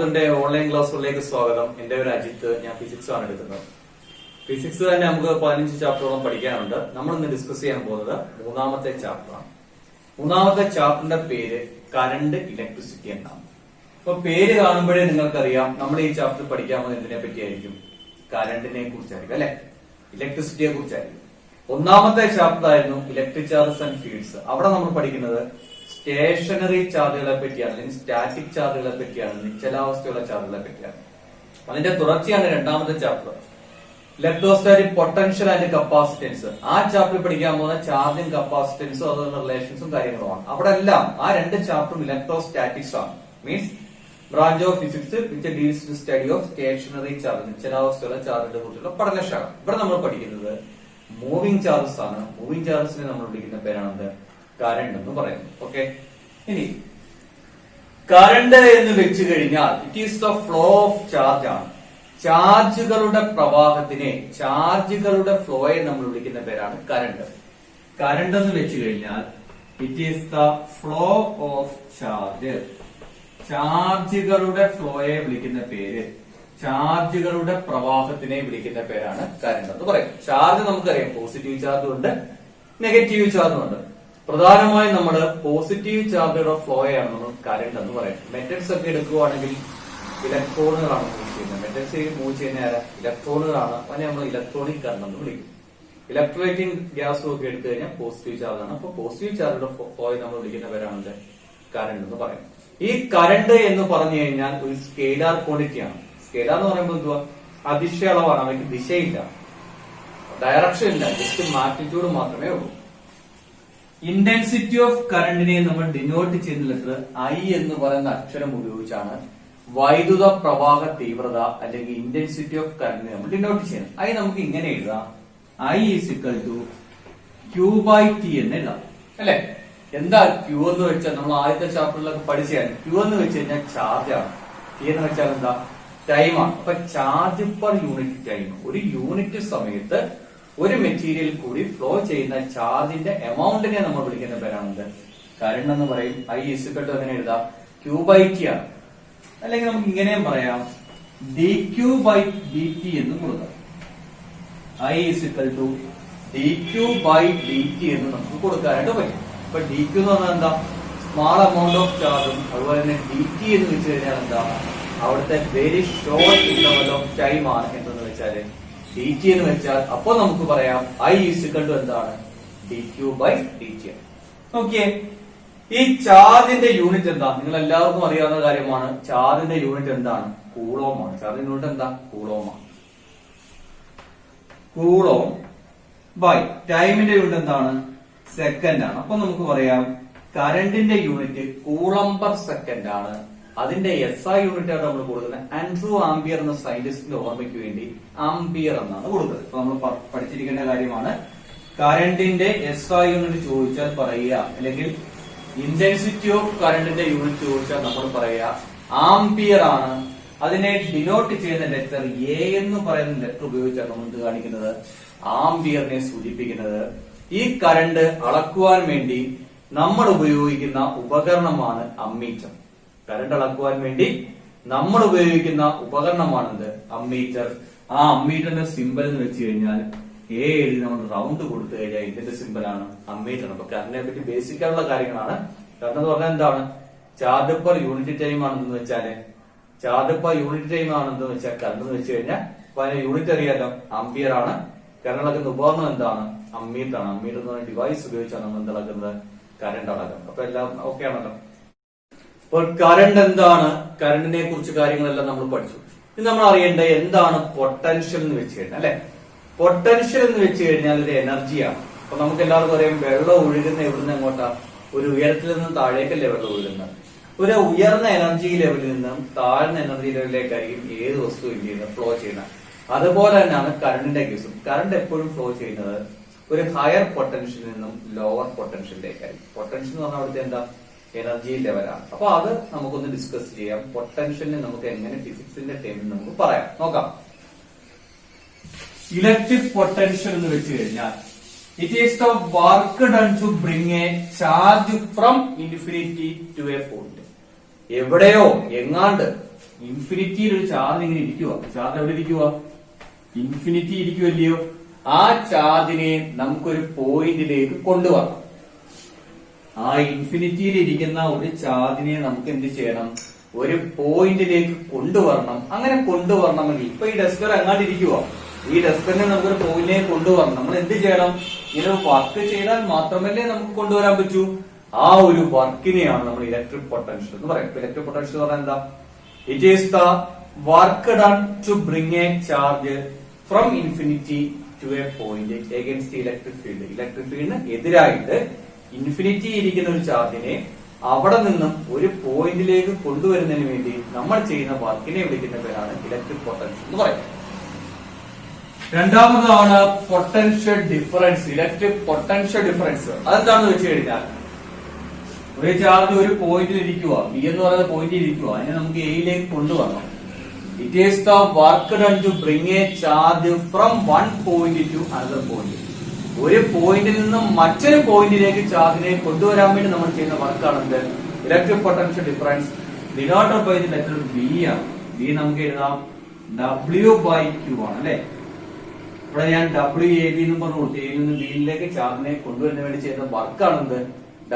മാത്തന്റെ online ക്ലാസ്സുകളിലേക്ക് സ്വാഗതം. എന്റെ പേര് അജിത്ത്. ഞാൻ ഫിസിക്സ് ആണ് എടുക്കുന്നത്. ഫിസിക്സ് തന്നെ നമുക്ക് 15 ചാപ്റ്ററോളം പഠിക്കാനുണ്ട്. നമ്മൾ ഇന്ന് ഡിസ്കസ് ചെയ്യാൻ പോകുന്നത് മൂന്നാമത്തെ ചാപ്റ്ററാണ്. മൂന്നാമത്തെ ചാപ്റ്ററിന്റെ പേര് കറണ്ട് ഇലക്ട്രിസിറ്റി എന്നാണ്. അപ്പൊ പേര് കാണുമ്പോഴേ നിങ്ങൾക്കറിയാം നമ്മൾ ഈ ചാപ്റ്റർ പഠിക്കാൻ പോകുന്നത് എന്തിനെ പറ്റിയായിരിക്കും? കറണ്ടിനെ കുറിച്ചായിരിക്കും, അല്ലെ? ഇലക്ട്രിസിറ്റിയെ കുറിച്ചായിരിക്കും. ഒന്നാമത്തെ ചാപ്റ്റർ ആയിരുന്നു ഇലക്ട്രിക് ചാർജസ് ആൻഡ് ഫീൽഡ്സ്. അവിടെ നമ്മൾ പഠിക്കുന്നത് സ്റ്റേഷനറി ചാർജുകളെ പറ്റിയാണ്, അല്ലെങ്കിൽ സ്റ്റാറ്റിക് ചാർജുകളെ പറ്റിയാണ്, നിശ്ചലാവസ്ഥയുള്ള ചാർജുകളെ പറ്റിയാണ്. അതിന്റെ തുടർച്ചയാണ് രണ്ടാമത്തെ chapter electrostatic potential and capacitance. ആ ചാപ്റ്റർ പഠിക്കാൻ പോകുന്ന ചാർജും കപ്പാസിറ്റൻസും അതുപോലെ റിലേഷൻസും കാര്യങ്ങളുമാണ്. അവിടെ എല്ലാം ആ രണ്ട് ചാപ്റ്ററും ഇലക്ട്രോസ്റ്റാറ്റിക്സ് ആണ്. Means branch of physics which deals with study of stationary charge, നിശ്ചലാവസ്ഥയുള്ള ചാർജിനെ കുറിച്ചുള്ള പഠനശാഖ. ഇവിടെ നമ്മൾ പഠിക്കുന്നത് മൂവിംഗ് ചാർജസ് ആണ്. മൂവിംഗ് ചാർജസിനെ നമ്മൾ വിളിക്കുന്ന പേരാണെന്ത്? കറണ്ട് എന്ന് പറയുന്നു. ഓക്കെ, ഇനി കറണ്ട് എന്ന് വെച്ച് കഴിഞ്ഞാൽ it is the flow of charge ആണ്. ചാർജുകളുടെ പ്രവാഹത്തിനെ, ചാർജുകളുടെ ഫ്ലോയെ നമ്മൾ വിളിക്കുന്ന പേരാണ് കറണ്ട്. കറണ്ട് എന്ന് വെച്ച് കഴിഞ്ഞാൽ it is the flow of charge. ചാർജുകളുടെ ഫ്ലോയെ വിളിക്കുന്ന പേര്, ചാർജുകളുടെ പ്രവാഹത്തിനെ വിളിക്കുന്ന പേരാണ് കറണ്ട് എന്ന് പറയും. ചാർജ് നമുക്കറിയാം, പോസിറ്റീവ് ചാർജും ഉണ്ട്, നെഗറ്റീവ് ചാർജും ഉണ്ട്. പ്രധാനമായും നമ്മൾ പോസിറ്റീവ് ചാർജുകളുടെ ഫ്ലോയാണ് നമ്മൾ കറണ്ട് എന്ന് പറയുന്നത്. മെറ്റൽസ് ഒക്കെ എടുക്കുകയാണെങ്കിൽ ഇലക്ട്രോണുകളാണ് മൂവ് ചെയ്യുന്നത്. മെറ്റൽസ് മൂവ് ചെയ്യുന്ന ആരാ? ഇലക്ട്രോണുകളാണ്. അതിനെ നമ്മൾ ഇലക്ട്രോണിക് കറണ്ട് എന്ന് വിളിക്കും. ഇലക്ട്രോലൈറ്റിംഗ് ഗ്യാസും ഒക്കെ എടുത്തു കഴിഞ്ഞാൽ പോസിറ്റീവ് ചാർജ് ആണ്. അപ്പൊ പോസിറ്റീവ് ചാർജുടെ ഫ്ലോയെ നമ്മൾ വിളിക്കുന്ന പേരാണ് കറണ്ട് എന്ന് പറയും. ഈ കറണ്ട് എന്ന് പറഞ്ഞു കഴിഞ്ഞാൽ ഒരു സ്കെയിലാർ ക്വാണ്ടിറ്റിയാണ്. സ്കെയിലാർ എന്ന് പറയുമ്പോൾ എന്തുവാ? അദിശ്യ അളവാണ്. അവയ്ക്ക് ദിശയില്ല, ഡയറക്ഷൻ ഇല്ല, ജസ്റ്റ് മാഗ്നിറ്റ്യൂഡ് മാത്രമേ ഉള്ളൂ. ഇന്റൻസിറ്റി ഓഫ് കറണ്ടിനെ നമ്മൾ ഡിനോട്ട് ചെയ്യുന്ന ലെറ്റർ ഐ എന്ന് പറയുന്ന അക്ഷരം ഉപയോഗിച്ചാണ് വൈദ്യുത പ്രവാഹ തീവ്രത അല്ലെങ്കിൽ ഇന്റൻസിറ്റി ഓഫ് കറണ്ടിനെ നമ്മൾ ഡിനോട്ട് ചെയ്യുന്നത്. ഐ നമുക്ക് ഇങ്ങനെ എഴുതാം, I is equal to Q by T എന്ന് എഴുതാം, അല്ലെ? എന്താ ക്യൂ എന്ന് വെച്ചാൽ നമ്മൾ ആദ്യത്തെ ചാപ്റ്ററിലൊക്കെ പഠിച്ചാൽ ക്യൂ എന്ന് വെച്ച് കഴിഞ്ഞാൽ ചാർജ് ആണ്. ടി എന്ന് വെച്ചാൽ എന്താ? ടൈമാണ്. അപ്പൊ ചാർജ് പെർ യൂണിറ്റ് ടൈം, ഒരു യൂണിറ്റ് സമയത്ത് ഒരു മെറ്റീരിയൽ കൂടി ഫ്ലോ ചെയ്യുന്ന ചാർജിന്റെ എമൗണ്ടിനെ നമ്മൾ വിളിക്കുന്ന പേരാണ് കറണ്ട് എന്ന് പറയും. ഐ ഈസ് ഇക്വൽ ടു എങ്ങനെ എഴുതാം? ക്യൂ ബൈ ടി ആണ്. അല്ലെങ്കിൽ നമുക്ക് ഇങ്ങനെയും പറയാം, D Q by D T എന്ന് കൊടുക്കാം. I is equal to D Q by D T എന്ന് നമുക്ക് കൊടുക്കാനായിട്ട് പറ്റും. അപ്പൊ ഡി ക്യൂ എന്ന് പറഞ്ഞാൽ എന്താ? സ്മാൾ എമൗണ്ട് ഓഫ് ചാർജും അതുപോലെ തന്നെ ഡി ടി എന്ന് വെച്ച് കഴിഞ്ഞാൽ എന്താ? അവിടുത്തെ very short interval of time ആണ്. എന്തെന്ന് വെച്ചാല് ഡി ടി എന്ന് വെച്ചാൽ അപ്പൊ നമുക്ക് പറയാം ഐ ഈസ് ഇക്വൽ ടു എന്താണ്? D Q by D T. നോക്കിയേ, ഈ ചാർജിന്റെ യൂണിറ്റ് എന്താ? നിങ്ങൾ എല്ലാവർക്കും അറിയാവുന്ന കാര്യമാണ്. ചാർജിന്റെ യൂണിറ്റ് എന്താണ്? കൂളോം ആണ്. ചാർജിന്റെ യൂണിറ്റ് എന്താ? കൂളോം ആണ്. കൂളോം ബൈ ടൈമിന്റെ യൂണിറ്റ് എന്താണ്? സെക്കൻഡ് ആണ്. അപ്പൊ നമുക്ക് പറയാം കറണ്ടിന്റെ യൂണിറ്റ് കൂളം പെർ സെക്കൻഡ് ആണ്. അതിന്റെ എസ് ഐ യൂണിറ്റ് ആണ് നമ്മൾ കൊടുക്കുന്നത്. ആൻഡ്രൂ ആംപിയർ എന്ന സയന്റിസ്റ്റിന്റെ ഓർമ്മയ്ക്ക് വേണ്ടി ആംപിയർ എന്നാണ് കൊടുക്കുന്നത്. ഇപ്പൊ നമ്മൾ പഠിച്ചിരിക്കേണ്ട കാര്യമാണ്. കറണ്ടിന്റെ എസ് ഐ യൂണിറ്റ് ചോദിച്ചാൽ പറയുക, അല്ലെങ്കിൽ ഇന്റൻസിറ്റി ഓഫ് കറണ്ടിന്റെ യൂണിറ്റ് ചോദിച്ചാൽ നമ്മൾ പറയുക ആംപിയർ ആണ്. അതിനെ ഡിനോട്ട് ചെയ്യുന്ന ലെറ്റർ എ എന്ന് പറയുന്ന ലെറ്റർ ഉപയോഗിച്ചാണ് നമ്മൾ എന്ത് കാണിക്കുന്നത്? ആംപിയറിനെ സൂചിപ്പിക്കുന്നത്. ഈ കറണ്ട് അളക്കുവാൻ വേണ്ടി നമ്മൾ ഉപയോഗിക്കുന്ന ഉപകരണമാണ് അമ്മീറ്റർ. കറണ്ട് അളക്കുവാൻ വേണ്ടി നമ്മൾ ഉപയോഗിക്കുന്ന ഉപകരണമാണെന്ത്? അമ്മീറ്റർ. ആ അമ്മീറ്ററിന്റെ സിമ്പൽ എന്ന് വെച്ച് കഴിഞ്ഞാൽ എ എഴുതി നമ്മൾ റൗണ്ട് കൊടുത്തു കഴിഞ്ഞാൽ ഇതിന്റെ സിമ്പലാണ് അമ്മീറ്റർ. അപ്പൊ കറണ്ടിനെ പറ്റി ബേസിക് ആയിട്ടുള്ള കാര്യങ്ങളാണ്. കറണ്ട് എന്ന് പറഞ്ഞാൽ എന്താണ്? ചാർജ് പെർ യൂണിറ്റ് ടൈം ആണെന്ന് വെച്ചാല്, ചാർജ് പെർ യൂണിറ്റ് ടൈം ആണെന്ന് വെച്ചാൽ കറണ്ട് എന്ന് വെച്ച് കഴിഞ്ഞാൽ അപ്പൊ അതിന്റെ യൂണിറ്റ് അറിയാലോ, ആംപിയർ ആണ്. കറണ്ട് അളക്കുന്ന ഉപകരണം എന്താണ്? അമ്മീറ്റർ ആണ്. അമ്മീറ്റർ എന്ന് പറഞ്ഞ ഡിവൈസ് ഉപയോഗിച്ചാണ് നമ്മൾ എന്ത് കറണ്ട് അളക്കുന്നത്. അപ്പൊ എല്ലാം ഓക്കെ ആണല്ലോ. അപ്പോൾ കറണ്ട് എന്താണ്? കറണ്ടിനെ കുറിച്ച് കാര്യങ്ങളെല്ലാം നമ്മൾ പഠിച്ചു. ഇനി നമ്മൾ അറിയേണ്ടത് എന്താണ് പൊട്ടൻഷ്യൽ എന്ന് വെച്ച് കഴിഞ്ഞാൽ, അല്ലെ? പൊട്ടൻഷ്യൽ എന്ന് വെച്ച് കഴിഞ്ഞാൽ ഒരു എനർജിയാണ്. അപ്പൊ നമുക്ക് എല്ലാവർക്കും അറിയാം, വെള്ളം ഒഴുകുന്ന എവിടുന്ന് എങ്ങോട്ടാ? ഒരു ഉയരത്തിൽ നിന്നും താഴേക്കല്ലേ വെള്ളം ഒഴുകുന്നത്. ഒരു ഉയർന്ന എനർജി ലെവലിൽ നിന്നും താഴ്ന്ന എനർജി ലെവലിലേക്കായിരിക്കും ഏത് വസ്തു എന്ത് ചെയ്യുന്നത്? ഫ്ലോ ചെയ്യുന്നത്. അതുപോലെ തന്നെയാണ് കറണ്ടിന്റെ കേസും. കറണ്ട് എപ്പോഴും ഫ്ലോ ചെയ്യുന്നത് ഒരു ഹയർ പൊട്ടൻഷ്യലിൽ നിന്നും ലോവർ പൊട്ടൻഷ്യലിലേക്കായിരിക്കും. പൊട്ടൻഷ്യൽ എന്ന് പറഞ്ഞാൽ അവിടുത്തെ എന്താ? എനർജി ലെവലാണ്. അപ്പൊ അത് നമുക്കൊന്ന് ഡിസ്കസ് ചെയ്യാം. പൊട്ടൻഷ്യലിനെ നമുക്ക് എങ്ങനെ ഫിസിക്സിന്റെ ടൈമിൽ നമുക്ക് പറയാം, നോക്കാം. ഇലക്ട്രിക് പൊട്ടൻഷ്യൽ എന്ന് വെച്ച് കഴിഞ്ഞാൽ it is the work done to bring a charge from infinity to a point. എവിടെയോ എങ്ങാണ്ട് ഇൻഫിനിറ്റിയിൽ ഒരു ചാർജ് ഇങ്ങനെ ഇരിക്കുക. ചാർജ് എവിടെ ഇരിക്കുക? ഇൻഫിനിറ്റി ഇരിക്കുമല്ലയോ? ആ ചാർജിനെ നമുക്കൊരു പോയിന്റിലേക്ക് കൊണ്ടുവരണം. ആ ഇൻഫിനിറ്റിയിൽ ഇരിക്കുന്ന ഒരു ചാർജിനെ നമുക്ക് എന്ത് ചെയ്യണം? ഒരു പോയിന്റിലേക്ക് കൊണ്ടുവരണം. അങ്ങനെ കൊണ്ടുവരണമെങ്കിൽ ഇപ്പൊ ഈ ഡെസ്കർ എങ്ങാണ്ട് ഇരിക്കുക, ഈ ഡെസ്കറിനെ നമുക്കൊരു പോയിന്റിലേക്ക് കൊണ്ടുവരണം. നമ്മൾ എന്ത് ചെയ്യണം? ഇങ്ങനെ വർക്ക് ചെയ്താൽ മാത്രമല്ലേ നമുക്ക് കൊണ്ടുവരാൻ പറ്റൂ. ആ ഒരു വർക്കിനെയാണ് നമ്മൾ ഇലക്ട്രിക് പൊട്ടൻഷ്യൽ എന്ന് പറയുന്നത്. ഇലക്ട്രിക് പൊട്ടൻഷ്യൽ എന്ന് പറഞ്ഞാൽ എന്താ? It is the work done to bring a charge from infinity to a point against electric field. Electric ഫീൽഡിന് എതിരായിട്ട് ഇൻഫിനിറ്റി ഇരിക്കുന്ന ഒരു ചാർജിനെ അവിടെ നിന്നും ഒരു പോയിന്റിലേക്ക് കൊണ്ടുവരുന്നതിന് വേണ്ടി നമ്മൾ ചെയ്യുന്ന വർക്കിനെ വിളിക്കുന്ന പേരാണ് ഇലക്ട്രിക് പൊട്ടൻഷ്യൽ എന്ന് പറയുന്നത്. രണ്ടാമതാണ് potential difference. Electric potential difference അതെന്താണെന്ന് വെച്ച് കഴിഞ്ഞാൽ, ഒരു ചാർജ് ഒരു പോയിന്റിൽ ഇരിക്കുക, ബി എന്ന് പറയുന്ന പോയിന്റിൽ ഇരിക്കുക, അതിനെ നമുക്ക് എയിലേക്ക് കൊണ്ടുവരണം. It is the work done to bring a charge from one point to another point. ഒരു പോയിന്റിൽ നിന്നും മറ്റൊരു പോയിന്റിലേക്ക് ചാർജിനെ കൊണ്ടുവരാൻ വേണ്ടി നമ്മൾ ചെയ്യുന്ന വർക്കാണ് എന്ത്? Electric potential difference. Denoted by the letter V ആണ്. ബി നമുക്ക് എഴുതാം W/Q ആണ് അല്ലെ. ഇവിടെ ഞാൻ WAB എന്ന് പറഞ്ഞു കൊടുത്തു. എയിൽ നിന്ന് ബിയിലേക്ക് ചാർജിനെ കൊണ്ടുവരുന്നതിന് വേണ്ടി ചെയ്യുന്ന വർക്കാണ് എന്ത്?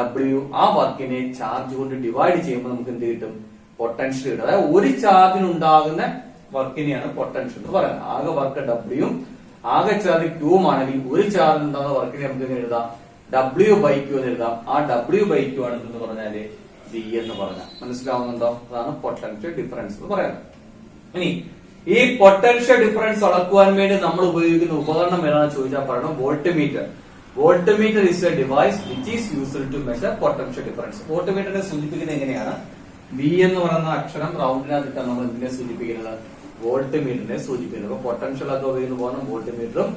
W. ആ വർക്കിനെ ചാർജ് കൊണ്ട് ഡിവൈഡ് ചെയ്യുമ്പോൾ നമുക്ക് എന്ത് കിട്ടും? പൊട്ടൻഷ്യൽ കിട്ടും. അതായത് ഒരു ചാർജിനുണ്ടാകുന്ന വർക്കിനെയാണ് പൊട്ടൻഷ്യൽ എന്ന് പറയുന്നത്. ആകെ വർക്ക് W, ആകെ ചാർജ് Q ആണെങ്കിൽ ഒരു ചാർജ് ഉണ്ടാകുന്ന വർക്കിനെ നമുക്ക് എഴുതാം W/Q എന്ന് എഴുതാം. ആ W/Q ആണ് എന്തെന്ന് പറഞ്ഞാല് B എന്ന് പറഞ്ഞാൽ മനസ്സിലാവുന്നുണ്ടോ? അതാണ് പൊട്ടൻഷ്യൽ ഡിഫറൻസ് എന്ന് പറയുന്നത്. ഇനി ഈ പൊട്ടൻഷ്യൽ ഡിഫറൻസ് അളക്കുവാൻ വേണ്ടി നമ്മൾ ഉപയോഗിക്കുന്ന ഉപകരണം ഏതാണെന്ന് ചോദിച്ചാൽ പറയണം voltmeter. Voltmeter is a device which is used to measure potential difference. വോൾട്ട്മീറ്ററിനെ സൂചിപ്പിക്കുന്നത് എങ്ങനെയാണ്? ബി എന്ന് പറയുന്ന അക്ഷരം റൗണ്ടിനകത്തിട്ടാണ് നമ്മൾ ഇതിനെ സൂചിപ്പിക്കുന്നത്? വോൾട്ട്മീറ്ററിനെ സൂചിപ്പിക്കുന്നത്. അപ്പൊ പൊട്ടൻഷ്യൽ ഒക്കെ ഉപയോഗിക്കുന്ന പോകണം വോൾട്ട്മീറ്ററും,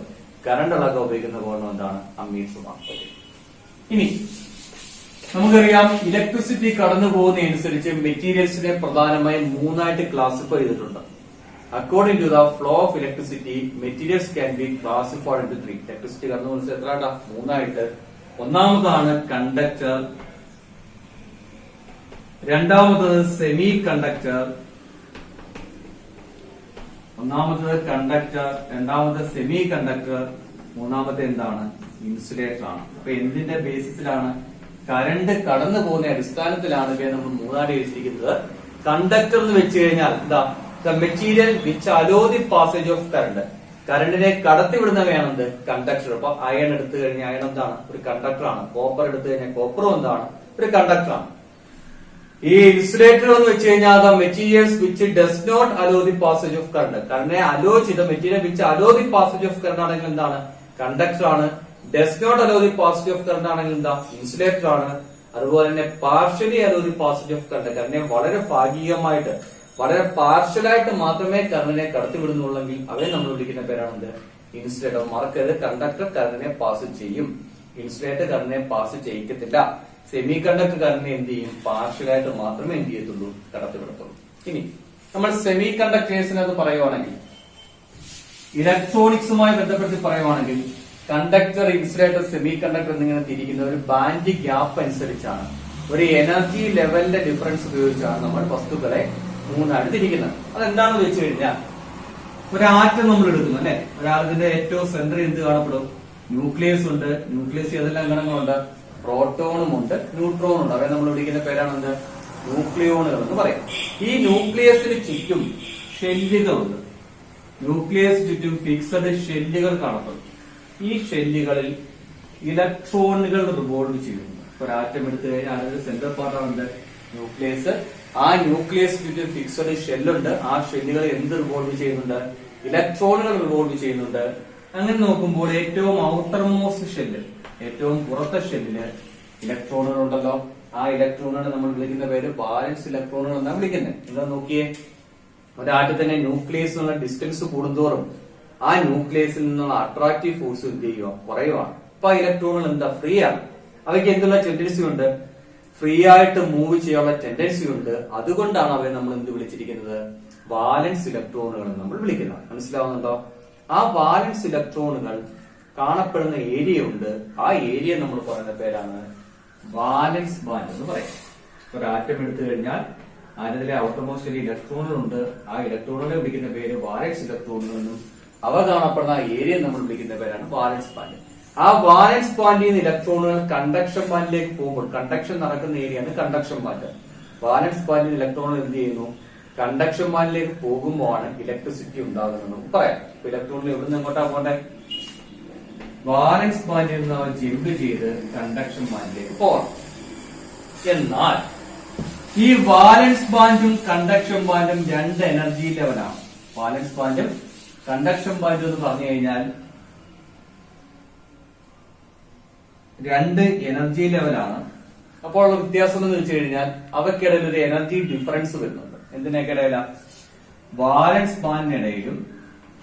കറണ്ട് അളക്കം ഉപയോഗിക്കുന്ന പോകണം എന്താണ്? അമ്മീറ്ററുമാണ്. ഇനി നമുക്കറിയാം ഇലക്ട്രിസിറ്റി കടന്നു പോകുന്നതനുസരിച്ച് മെറ്റീരിയൽസിനെ പ്രധാനമായും മൂന്നായിട്ട് ക്ലാസിഫൈ ചെയ്തിട്ടുണ്ട്. According to the flow of electricity, materials can be classified into three. Electricity കടന്നു പോകുന്നത് എത്രയാട്ടാ? മൂന്നായിട്ട്. ഒന്നാമതാണ് കണ്ടക്ടർ, രണ്ടാമത്തത് സെമി കണ്ടക്ടർ, രണ്ടാമത്തെ സെമി കണ്ടക്ടർ, മൂന്നാമത്തെ എന്താണ്? ഇൻസുലേറ്റർ ആണ്. അപ്പൊ എന്തിന്റെ ബേസിസിലാണ്? കറണ്ട് കടന്നു പോകുന്ന അടിസ്ഥാനത്തിലാണ് ഇവയെ നമ്മൾ മൂന്നായിട്ട് വെച്ചിരിക്കുന്നത്. കണ്ടക്ടർ എന്ന് വെച്ച് കഴിഞ്ഞാൽ എന്താ? The material which allow the passage of current. കറണ്ടിനെ കടത്തിവിടുന്നവയാണെന്ത്? കണ്ടക്ടർ. അപ്പൊ അയൺ എടുത്തു കഴിഞ്ഞാൽ അയൺ എന്താണ്? ഒരു കണ്ടക്ടറാണ്. കോപ്പർ എടുത്തു കഴിഞ്ഞാൽ കോപ്പറും എന്താണ്? ഒരു കണ്ടക്ടറാണ്. ഈ ഇൻസുലേറ്റർ എന്ന് വെച്ച് കഴിഞ്ഞാൽ the materials which does not allow the passage of current. കറണ്ടിനെ അലോ ചെയ്ത material which allow the passage of current ആണെങ്കിൽ എന്താണ്? കണ്ടക്ടർ ആണ്. does not allow the passage of current ആണെങ്കിൽ എന്താ? ഇൻസുലേറ്റർ ആണ്. അതുപോലെ തന്നെ partially allow the passage of current. കറണ്ടിനെ വളരെ ഭാഗികമായിട്ട്, വളരെ പാർഷ്യലായിട്ട് മാത്രമേ കറണ്ടിനെ കടത്തിവിടുന്നുള്ളെങ്കിൽ അവയെ നമ്മൾ വിളിക്കുന്ന പേരാണെന്ത്? ഇൻസുലേറ്റർ. മറക്കരുത്, കണ്ടക്ടർ കറണ്ടിനെ പാസ് ചെയ്യും, ഇൻസുലേറ്റർ കറണ്ടിനെ പാസ് ചെയ്യിക്കത്തില്ല. സെമി കണ്ടക്ടർ കറണ്ടിനെ എന്ത് ചെയ്യും? പാർഷ്യലായിട്ട് മാത്രമേ എന്ത് ചെയ്യത്തുള്ളൂ? കടത്തിവിടത്തുള്ളൂ. ഇനി നമ്മൾ സെമി കണ്ടക്ടേഴ്സിനകത്ത് പറയുവാണെങ്കിൽ, ഇലക്ട്രോണിക്സുമായി ബന്ധപ്പെടുത്തി പറയുവാണെങ്കിൽ, കണ്ടക്ടർ, ഇൻസുലേറ്റർ, സെമി കണ്ടക്ടർ എന്നിങ്ങനെ തിരിക്കുന്ന ഒരു ബാൻഡ് ഗ്യാപ്പ് അനുസരിച്ചാണ്, ഒരു എനർജി ലെവലിന്റെ ഡിഫറൻസ് ഉപയോഗിച്ചാണ് നമ്മൾ വസ്തുക്കളെ മൂന്നായിട്ട് തിരിക്കുന്നത്. അതെന്താണെന്ന് വെച്ച് കഴിഞ്ഞാൽ, ഒരു ആറ്റം നമ്മൾ എടുക്കുന്നു അല്ലെ. ഒരാളത്തിന്റെ ഏറ്റവും സെന്ററിൽ എന്ത് കാണപ്പെടും? ന്യൂക്ലിയസ് ഉണ്ട്. ന്യൂക്ലിയസ് ഏതെല്ലാം ഘടകങ്ങളുണ്ട്? പ്രോട്ടോണും ഉണ്ട്, ന്യൂട്രോണും ഉണ്ട്. അവരെ നമ്മൾ വിളിക്കുന്ന പേരാണെന്ത്? ന്യൂക്ലിയോണുകൾ എന്ന് പറയും. ഈ ന്യൂക്ലിയസിന് ചുറ്റും ഷെല്ലുകളുണ്ട്. ന്യൂക്ലിയസ് ചുറ്റും ഫിക്സഡ് ഷെല്ലുകൾ കാണപ്പെടും. ഈ ഷെല്ലുകളിൽ ഇലക്ട്രോണുകൾ റിവോൾവ് ചെയ്യുന്നു. ഒരു ആറ്റം എടുത്തു കഴിഞ്ഞാൽ അതിന്റെ സെന്റർ പാർട്ടാണ് ന്യൂക്ലിയസ്. ആ ന്യൂക്ലിയസ് ചുറ്റും ഫിക്സഡ് ഷെല്ലുണ്ട്. ആ ഷെല്ലുകൾ എന്ത് റിവോൾവ് ചെയ്യുന്നുണ്ട്? ഇലക്ട്രോണുകൾ റിവോൾവ് ചെയ്യുന്നുണ്ട്. അങ്ങനെ നോക്കുമ്പോൾ ഏറ്റവും ഔട്ടർ മോസ്റ്റ് ഷെല്ല്, ഏറ്റവും പുറത്തെ ഷെല്ലില് ഇലക്ട്രോണുകൾ ഉണ്ടല്ലോ. ആ ഇലക്ട്രോണുകളെ നമ്മൾ വിളിക്കുന്ന പേര് വാലൻസ് ഇലക്ട്രോണുകൾ എന്നാണ് വിളിക്കുന്നത്. എന്താ നോക്കിയേ, ഒരാറ്റത്തിന്റെ ന്യൂക്ലിയസ് എന്നുള്ള ഡിസ്റ്റൻസ് കൂടുന്തോറും ആ ന്യൂക്ലിയസിൽ നിന്നുള്ള അട്രാക്റ്റീവ് ഫോഴ്സ് എന്ത് ചെയ്യുക? കുറയുവാണ്. അപ്പൊ ആ ഇലക്ട്രോണുകൾ എന്താ? ഫ്രീ ആണ്. അവയ്ക്ക് എന്തുള്ള ടെൻഡൻസി ഉണ്ട്? ഫ്രീ ആയിട്ട് മൂവ് ചെയ്യാനുള്ള ടെൻഡൻസി ഉണ്ട്. അതുകൊണ്ടാണ് അവയെ നമ്മൾ എന്ത് വിളിച്ചിരിക്കുന്നത്? വാലൻസ് ഇലക്ട്രോണുകൾ എന്ന് നമ്മൾ വിളിക്കുന്നത്. മനസ്സിലാവുന്നുണ്ടോ? ആ വാലൻസ് ഇലക്ട്രോണുകൾ കാണപ്പെടുന്ന ഏരിയ ഉണ്ട്. ആ ഏരിയ നമ്മൾ പറയുന്ന പേരാണ് വാലൻസ് ബാൻഡ് എന്ന് പറയും. ഒരു ആറ്റം എടുത്തു കഴിഞ്ഞാൽ ആറ്റത്തിലെ ഔട്ടർമോസ്റ്റ് ഇലക്ട്രോണുകളുണ്ട്. ആ ഇലക്ട്രോണുകളെ വിളിക്കുന്ന പേര് വാലൻസ് ഇലക്ട്രോണുകൾ എന്നും അവ കാണപ്പെടുന്ന ഏരിയ നമ്മൾ വിളിക്കുന്ന പേരാണ് വാലൻസ് ബാൻഡ്. ആ വാലൻസ് ബാൻഡിൽ നിന്ന് ഇലക്ട്രോണുകൾ കണ്ടക്ഷൻ ബാൻഡിലേക്ക് പോകുമ്പോൾ കണ്ടക്ഷൻ നടക്കുന്ന ഏരിയയാണ് കണ്ടക്ഷൻ ബാൻഡ്. വാലൻസ് ബാൻഡിൽ ഇലക്ട്രോണുകൾ എന്ത് ചെയ്യുന്നു? കണ്ടക്ഷൻ ബാൻഡിലേക്ക് പോകുമ്പോഴാണ് ഇലക്ട്രിസിറ്റി ഉണ്ടാകുന്നത് നമുക്ക് പറയാം. ഇലക്ട്രോണുകൾ എവിടെ നിന്ന് എങ്ങോട്ടാ പോകണ്ടേ? വാലൻസ് ബാൻഡിൽ നിന്ന് അവൻ ജമ്പ് ചെയ്ത് കണ്ടക്ഷൻ ബാൻഡിലേക്ക് പോകണം. എന്നാൽ ഈ വാലൻസ് ബാൻഡും കണ്ടക്ഷൻ ബാൻഡും രണ്ട് എനർജി ലെവലാണ്. വാലൻസ് ബാൻഡും കണ്ടക്ഷൻ ബാൻഡും എന്ന് പറഞ്ഞു കഴിഞ്ഞാൽ രണ്ട് എനർജി ലെവലാണ്. അപ്പോൾ വ്യത്യാസം എന്ന് വെച്ച് കഴിഞ്ഞാൽ അവയ്ക്കിടയിൽ ഒരു എനർജി ഡിഫറൻസ് വരുന്നുണ്ട്. എന്തിനൊക്കെയിടയില? വാലൻസ് ബാൻഡിനിടയിലും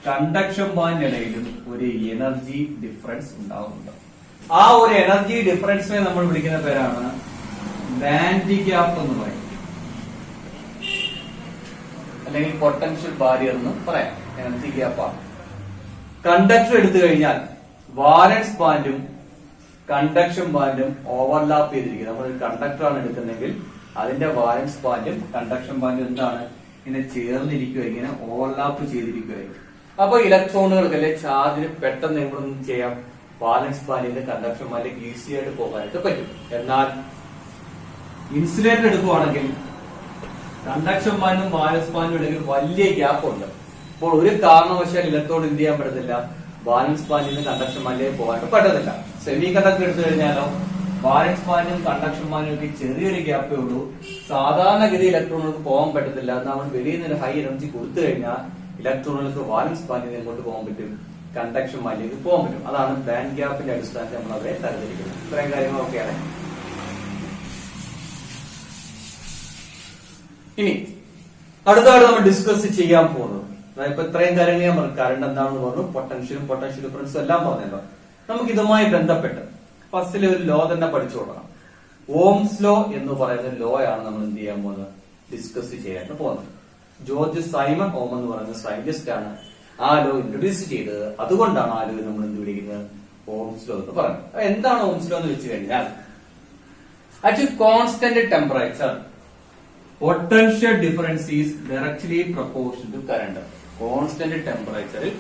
കണ്ടക്ഷൻ ബാൻഡിനിടയിലും ഒരു എനർജി ഡിഫറൻസ് ഉണ്ടാകുന്നുണ്ട്. ആ ഒരു എനർജി ഡിഫറൻസിനെ നമ്മൾ വിളിക്കുന്ന പേരാണ് ബാൻഡ് ഗ്യാപ്പ് എന്ന് പറയും, അല്ലെങ്കിൽ പൊട്ടൻഷ്യൽ ബാരിയർ എന്ന് പറയാം. എനർജി ഗ്യാപ്പാണ്. കണ്ടക്ടർ എടുത്തു കഴിഞ്ഞാൽ വാലൻസ് ബാൻഡും കണ്ടക്ഷൻ ബാൻഡും ഓവർലാപ്പ് ചെയ്തിരിക്കുന്നത്. നമ്മൾ കണ്ടക്ടറാണ് എടുക്കുന്നതെങ്കിൽ അതിന്റെ വാലൻസ് ബാൻഡും കണ്ടക്ഷൻ ബാൻഡും എന്താണ്? ഇങ്ങനെ ചേർന്നിരിക്കുക, ഇങ്ങനെ ഓവർലാപ്പ് ചെയ്തിരിക്കുകയായിരിക്കും. അപ്പൊ ഇലക്ട്രോണുകൾക്ക് അല്ലെ ചാർജിന് പെട്ടെന്ന് ഇവിടെ നിന്ന് ചെയ്യാം, വാലൻസ് ബാൻഡിന്റെ കണ്ടക്ഷൻ ബാൻഡിലേക്ക് ഈസി ആയിട്ട് പോകാനായിട്ട് പറ്റും. എന്നാൽ ഇൻസുലേറ്റർ എടുക്കുവാണെങ്കിൽ കണ്ടക്ഷൻ ബാൻഡും വാലൻസ് ബാൻഡും ഇടയിൽ വലിയ ഗ്യാപ്പ് ഉണ്ട്. അപ്പോൾ ഒരു കാരണവശാൽ ഇലക്ട്രോൺ എന്ത് ചെയ്യാൻ പറ്റത്തില്ല? വാലൻസ് ബാൻഡിൽ നിന്ന് കണ്ടക്ഷൻ ബാൻഡിലേക്ക് പോകാനായിട്ട് പറ്റത്തില്ല. സെമി കണ്ടക്ടർ എടുത്തു കഴിഞ്ഞാലോ വാലൻസ് ബാൻഡും കണ്ടക്ഷൻ ബാൻഡും ഒക്കെ ചെറിയൊരു ഗ്യാപ്പേ ഉള്ളൂ. സാധാരണഗതി ഇലക്ട്രോണുകൾക്ക് പോകാൻ പറ്റത്തില്ല. നമ്മൾ വെളിയിൽ നിന്ന് ഹൈ എനർജി കൊടുത്തു കഴിഞ്ഞാൽ ഇലക്ട്രോണുകൾക്ക് വാലൻസ് ബാൻഡിൽ നിന്ന് എങ്ങോട്ട് പോകാൻ പറ്റും? കണ്ടക്ഷൻ ബാൻഡിലേക്ക് പോകാൻ പറ്റും. അതാണ് ബാൻഡ് ഗ്യാപ്പിന്റെ അടിസ്ഥാനത്തിൽ നമ്മൾ അവരെ തരത്തിരിക്കുന്നത്. ഇത്രയും കാര്യങ്ങളൊക്കെയാണ്. ഇനി അടുത്താണ് നമ്മൾ ഡിസ്കസ് ചെയ്യാൻ പോകുന്നത്. ഇപ്പൊ ഇത്രയും കാര്യങ്ങൾ ഞാൻ പറഞ്ഞു. കറണ്ട് എന്താണെന്ന് പറഞ്ഞു, പൊട്ടൻഷ്യലും പൊട്ടൻഷ്യൽ ഡിഫറൻസും എല്ലാം പറഞ്ഞല്ലോ. നമുക്ക് ഇതുമായി ബന്ധപ്പെട്ട് ഫസ്റ്റിൽ ഒരു ലോ തന്നെ പഠിച്ചു കൊടുക്കണം. ഓംസ് ലോ എന്ന് പറയുന്ന ലോ ആണ് നമ്മൾ എന്ത് ചെയ്യാൻ പോകുന്നത്? ഡിസ്കസ് ചെയ്യാൻ പോകുന്നത്. ജോർജ് സൈമൺ ഓം എന്ന് പറയുന്ന സയന്റിസ്റ്റ് ആണ് ആ ലോ ഇൻട്രൊഡ്യൂസ് ചെയ്തത്. അതുകൊണ്ടാണ് ആ ലോ നമ്മൾ എന്ത് വിളിക്കുന്നത്? ഓംസ് ലോ എന്ന് പറയുന്നത്. എന്താണ് ഓംസ് ലോ എന്ന് വെച്ച് കഴിഞ്ഞാൽ, at constant temperature potential difference is directly proportional to current. Constant ടെമ്പറേച്ചറിൽ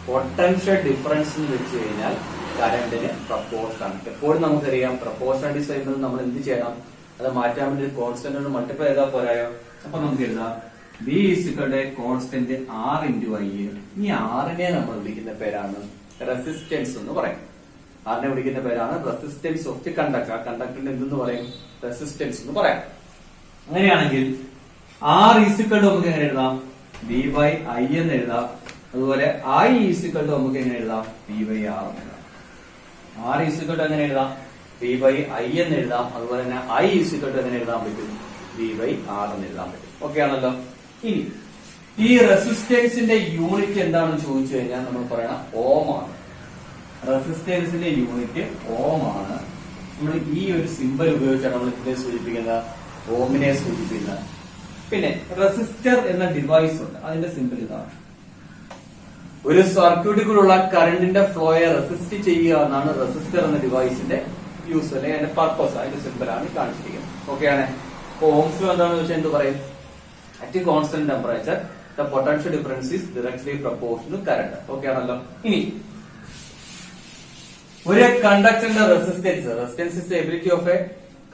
പൊട്ടൻഷ്യൽ ഡിഫറൻസ് എന്ന് വെച്ച് കഴിഞ്ഞാൽ കറണ്ടിന് പ്രപ്പോർഷൻ ആണ്. എപ്പോഴും നമുക്കറിയാം പ്രപ്പോർഷണാലിറ്റി സൈഡിൽ നമ്മൾ എന്ത് ചെയ്യണം? അത് മാറ്റാൻ വേണ്ടി കോൺസ്റ്റന്റ് മൾട്ടിപ്ലൈ ചെയ്താൽ പോരായോ? അപ്പൊ നമുക്ക് എഴുതാം V equal constant R into I. ഈ ആറിനെ നമ്മൾ വിളിക്കുന്ന പേരാണ് റെസിസ്റ്റൻസ് എന്ന് പറയും. ആറിനെ വിളിക്കുന്ന പേരാണ് റെസിസ്റ്റൻസ് ഓഫ് ദി കണ്ടക്ടർ. ആ കണ്ടക്ടറിന്റെ എന്തെന്ന് പറയും? റെസിസ്റ്റൻസ് എന്ന് പറയാം. അങ്ങനെയാണെങ്കിൽ ആർ ഈക്വൽ നമുക്ക് എങ്ങനെ എഴുതാം? ബി ബൈ ഐ എന്ന് എഴുതാം. അതുപോലെ ഐ ഈക്വൽ നമുക്ക് എങ്ങനെ എഴുതാം? ബി ബൈ ആർ എന്ന് എഴുതാം. ആർ ഈക്വൽ എങ്ങനെ എഴുതാം? ബി ബൈ ഐ എന്ന് എഴുതാം. അതുപോലെ തന്നെ ഐ ഈക്വൽ എങ്ങനെ എഴുതാൻ പറ്റും? ബി ബൈ ആർ എന്ന് എഴുതാൻ പറ്റും. ഓക്കെ ആണല്ലോ. ഇനി ഈ റെസിസ്റ്റൻസിന്റെ യൂണിറ്റ് എന്താണെന്ന് ചോദിച്ചു കഴിഞ്ഞാൽ നമ്മൾ പറയണം ഓം ആണ്. റെസിസ്റ്റൻസിന്റെ യൂണിറ്റ് ഓം ആണ്. നമ്മൾ ഈ ഒരു സിമ്പൽ ഉപയോഗിച്ചാണ് നമ്മൾ ഇതിനെ സൂചിപ്പിക്കുന്നത്, ഓമിനെ സൂചിപ്പിക്കുന്നത്. പിന്നെ റെസിസ്റ്റർ എന്ന ഡിവൈസ് ഉണ്ട്, അതിന്റെ സിമ്പിൾ ഇതാണ്. ഒരു സർക്യൂട്ടിലുള്ള കറണ്ടിന്റെ ഫ്ലോയെ റെസിസ്റ്റ് ചെയ്യുക എന്നാണ് റെസിസ്റ്റർ എന്ന ഡിവൈസിന്റെ യൂസ്, അല്ലെങ്കിൽ അതിന്റെ പർപ്പസ്, അതിന്റെ സിമ്പിളാണ് കാണിച്ചിരിക്കുന്നത്. ഓക്കെ ആണ്. അപ്പൊ ഓംസ് ലോ എന്താണെന്ന് വെച്ചാൽ എന്ത് പറയും? At constant temperature the potential difference is directly proportional to current. Okay ആണല്ലോ. ഇനി ഒരു കണ്ടക്ടറിന്റെ resistance is the ability of a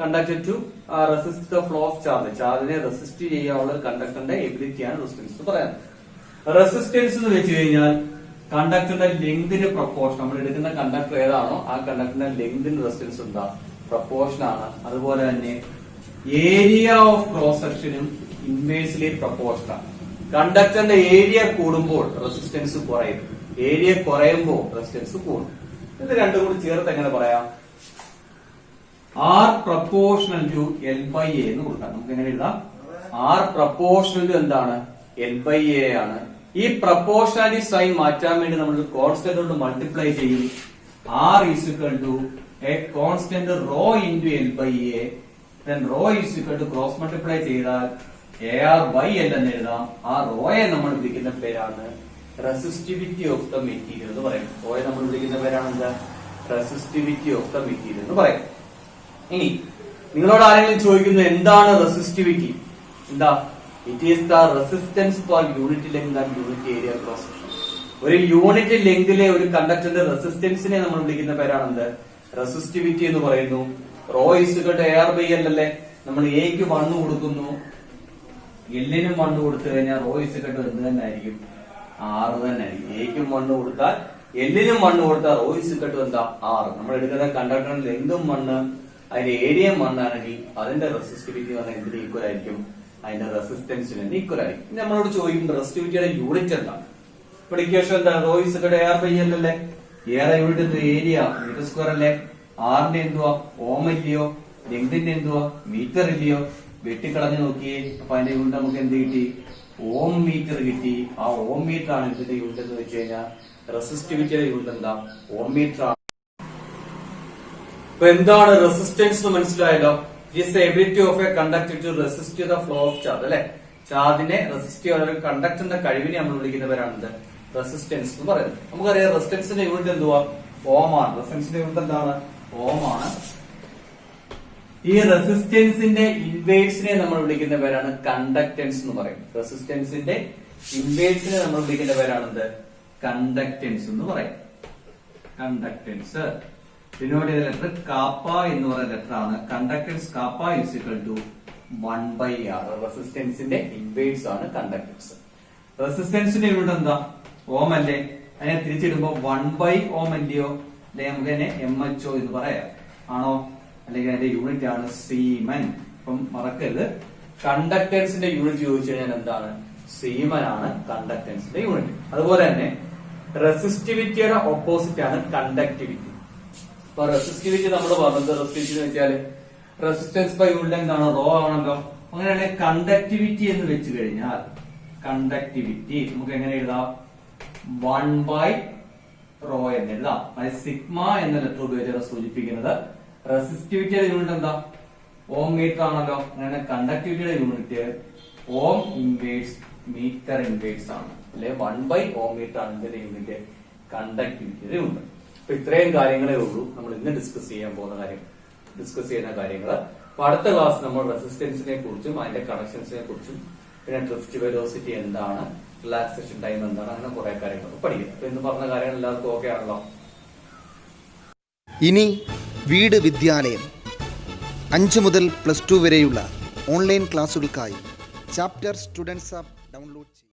conductor to resist the flow of charge. ചാർജിനെ റെസിസ്റ്റ് ചെയ്യാനുള്ള കണ്ടക്ടറിന്റെ എബിലിറ്റിയാണ് റെസിസ്റ്റൻസ് എന്ന് പറയുന്നത്. റെസിസ്റ്റൻസ് എന്ന് വെച്ച് കഴിഞ്ഞാൽ കണ്ടക്ടറിന്റെ ലെങ്തിന് പ്രൊപ്പോർഷൻ. നമ്മൾ എടുക്കുന്ന കണ്ടക്ടർ ഏതാണോ ആ കണ്ടക്ടറിന്റെ ലെങ്തിന് റെസിസ്റ്റൻസ് എന്താ? പ്രൊപ്പോർഷൻ ആണ്. അതുപോലെ തന്നെ ഏരിയ ഓഫ് ക്രോസ് സെക്ഷനും ഇൻവേഴ്സ്ലി പ്രൊപ്പോർഷൻ ആണ്. കണ്ടക്ടറിന്റെ ഏരിയ കൂടുമ്പോൾ റെസിസ്റ്റൻസ് കുറയും, ഏരിയ കുറയുമ്പോൾ റെസിസ്റ്റൻസ് കൂടും. ഇത് രണ്ടും കൂടി ചേർത്ത് എങ്ങനെ പറയാം? R proportional to L by A എന്ന് കൊടുക്കാം. നമുക്ക് എങ്ങനെ എഴുതാം? ആർ പ്രപ്പോർഷണൽ ടു എന്താണ്? എൽ ബൈ എ ആണ്. ഈ പ്രപ്പോർഷണാലിറ്റി സൈൻ മാറ്റാൻ വേണ്ടി നമ്മൾ കോൺസ്റ്റന്റ് കൊണ്ട് മൾട്ടിപ്ലൈ ചെയ്യും. R equal to a constant rho into L by A. Rho equal to cross multiply ചെയ്താൽ എ ആർ ബൈ എൽ എന്ന് എഴുതാം. ആ റോയെ നമ്മൾ വിളിക്കുന്ന പേരാണ് റെസിസ്റ്റിവിറ്റി ഓഫ് ദ മെറ്റീരിയൽ എന്ന് പറയും. റോയെ നമ്മൾ വിളിക്കുന്ന പേരാണ് എന്താ? റെസിസ്റ്റിവിറ്റി ഓഫ് ദ മെറ്റീരിയൽ എന്ന് പറയും. ഇനി നിങ്ങളോട് ആരെങ്കിലും ചോദിക്കുന്നത് എന്താണ് റെസിസ്റ്റിവിറ്റി? എന്താ? It is the resistance per unit length and unit area cross section. ഒരു യൂണിറ്റ് ലെങ്തിലെ ഒരു കണ്ടക്ടറിന്റെ റെസിസ്റ്റൻസിനെ നമ്മൾ വിളിക്കുന്ന പേരാണ് എന്ത്? റെസിസ്റ്റിവിറ്റി എന്ന് പറയുന്നു. റോ ഇസുകളുടെ എയർ ബൈ എൽ അല്ലേ? നമ്മൾ എക്ക് 1 കൊടുക്കുന്നു, എല്ലിനും 1 കൊടുത്തു കഴിഞ്ഞാൽ റോ ഇസുകളുടെ എന്ത് തന്നെ ആയിരിക്കും? 6 തന്നെ ആയിരിക്കും. എക്കും 1 കൊടുത്താൽ എല്ലിനും 1 കൊടുത്താൽ റോ ഇസുകളുടെ എന്താ? 6. നമ്മൾ എടുക്കുന്ന കണ്ടക്ടറിന്റെ ലെങ്തും 1, അതിന്റെ ഏരിയയും 1 ആണെങ്കിൽ അതിന്റെ റെസിസ്റ്റിവിറ്റി എന്ന് പറഞ്ഞാൽ എന്തിന് ഈക്വൽ ആയിരിക്കും? അതിന്റെ റെസിസ്റ്റൻസിന് ഈക്വൽ ആയിരിക്കും. ഇനി നമ്മളോട് ചോദിക്കും റെസിസ്റ്റിവിറ്റിയുടെ യൂണിറ്റ് എന്താണ്? ഇപ്പോൾ ഇക്വേഷൻ എന്താ? റോ ഇസുകളുടെ എയർ ബൈ എൽ അല്ലേ? എയർ യൂണിറ്റ് എന്ത്? ഏരിയ മീറ്റർ സ്ക്വയർ അല്ലേ? ആറിന്റെ എന്തുവാ? ഓം ഇല്ലയോ? ലെങ്തിന്റെ എന്തുവാ? മീറ്റർ ഇല്ലയോ? വെട്ടിക്കളഞ്ഞു നോക്കിയേ. അപ്പൊ അതിന്റെ യൂണിറ്റ് നമുക്ക് എന്ത് കിട്ടി? ഓം മീറ്റർ കിട്ടി. ആ ഓം മീറ്റർ ആണ് ഇതിന്റെ യൂണിറ്റ് എന്ന് വെച്ച് കഴിഞ്ഞാൽ റെസിസ്റ്റിവിറ്റിയുടെ യൂണിറ്റ് എന്താ? ഓം മീറ്റർ ആണ്. അപ്പൊ എന്താണ് റെസിസ്റ്റൻസ് എന്ന് മനസ്സിലായല്ലോ. It the ability of a conductor to resist the flow of charge അല്ലെ? ചാർജിനെ റെസിസ്റ്റ് ചെയ്യാൻ ഒരു കണ്ടക്ടറിന്റെ കഴിവിനെ നമ്മൾ വിളിക്കുന്നവരാണ് റെസിസ്റ്റൻസ് എന്ന് പറയുന്നത്. നമുക്കറിയാം റെസിസ്റ്റൻസിന്റെ യൂണിറ്റ് എന്തുവാ? ഓം ആണ്. റെസിസ്റ്റൻസിന്റെ യൂണിറ്റ് എന്താണ്? ഓം ആണ്. ഈ റെസിസ്റ്റൻസിന്റെ ഇൻവേഴ്സിനെ നമ്മൾ വിളിക്കുന്ന പേരാണ് കണ്ടക്ടൻസ് എന്ന് പറയും. റെസിസ്റ്റൻസിന്റെ ഇൻവേഴ്സിനെ നമ്മൾ വിളിക്കുന്ന പേരാണ് കണ്ടക്ടൻസ് എന്ന് പറയും. കണ്ടക്ടൻസ് ഡിനോട്ട് ചെയ്ത ലെറ്റർ കാപ്പ എന്ന് പറയുന്ന ലെറ്റർ ആണ്. Conductance kappa is equal to 1/R. റെസിസ്റ്റൻസിന്റെ ഇൻവേഴ്സ് ആണ് കണ്ടക്ടൻസ്. റെസിസ്റ്റൻസിന്റെ യൂണിറ്റ് എന്താ? ഓം അല്ലേ? അതിനെ തിരിച്ചിടുമ്പോ 1/Ohm അല്ലയോ? അല്ലെ നമുക്ക് തന്നെ MHO എന്ന് പറയാം. ആണോ? അല്ലെങ്കിൽ അതിന്റെ യൂണിറ്റ് ആണ് സീമൻ. അപ്പം മറക്കരുത്, കണ്ടക്ടൻസിന്റെ യൂണിറ്റ് ചോദിച്ചു കഴിഞ്ഞാൽ എന്താണ്? സീമൻ ആണ് കണ്ടക്ടൻസിന്റെ യൂണിറ്റ്. അതുപോലെ തന്നെ റെസിസ്റ്റിവിറ്റിയുടെ ഓപ്പോസിറ്റ് ആണ് കണ്ടക്ടിവിറ്റി. അപ്പൊ റെസിസ്റ്റിവിറ്റി നമ്മൾ പറഞ്ഞത് റെസിസ്റ്റിവിറ്റി എന്ന് വെച്ചാൽ റെസിസ്റ്റൻസ് ബൈ യൂണിറ്റ് എന്താണ്? റോ ആണല്ലോ. അങ്ങനെയാണെങ്കിൽ കണ്ടക്ടിവിറ്റി എന്ന് വെച്ച് കഴിഞ്ഞാൽ കണ്ടക്ടിവിറ്റി നമുക്ക് എങ്ങനെ എഴുതാം? 1/ρ എന്ന് എഴുതാം. അതായത് സിഗ്മ എന്ന ലെറ്റർ ഉപയോഗിച്ചാണ് സൂചിപ്പിക്കുന്നത്. റെസിസ്റ്റിവിറ്റിയുടെ യൂണിറ്റ് എന്താ? ഓം മീറ്റർ ആണല്ലോ. അങ്ങനെ കണ്ടക്ടിവിറ്റിയുടെ unit ohm inverse meter inverse ആണ്. അല്ലെ 1/Ohm മീറ്റർ ആണ് ഇതിന്റെ യൂണിറ്റ് കണ്ടക്ടിവിറ്റിയുടെ യൂണിറ്റ്. അപ്പൊ ഇത്രയും കാര്യങ്ങളേ ഉള്ളൂ നമ്മൾ ഇന്ന് ഡിസ്കസ് ചെയ്യുന്ന കാര്യങ്ങൾ. അപ്പൊ അടുത്ത ക്ലാസ് നമ്മൾ റെസിസ്റ്റൻസിനെ കുറിച്ചും അതിന്റെ കണക്ഷൻസിനെ കുറിച്ചും പിന്നെ ഡ്രിഫ്റ്റ് വെലോസിറ്റി എന്താണ്, റിലാക്സേഷൻ ടൈം എന്താണ്, അങ്ങനെ കുറെ കാര്യങ്ങൾ പഠിക്കും. അപ്പൊ ഇന്ന് പറഞ്ഞ കാര്യങ്ങൾ എല്ലാവർക്കും ഓക്കെ ആണല്ലോ. ഇനി വീട് വിദ്യാലയം 5 മുതൽ +2 വരെയുള്ള ഓൺലൈൻ ക്ലാസുകൾക്കായി ചാപ്റ്റർ സ്റ്റുഡൻസ് ആപ്പ് ഡൗൺലോഡ് ചെയ്യും.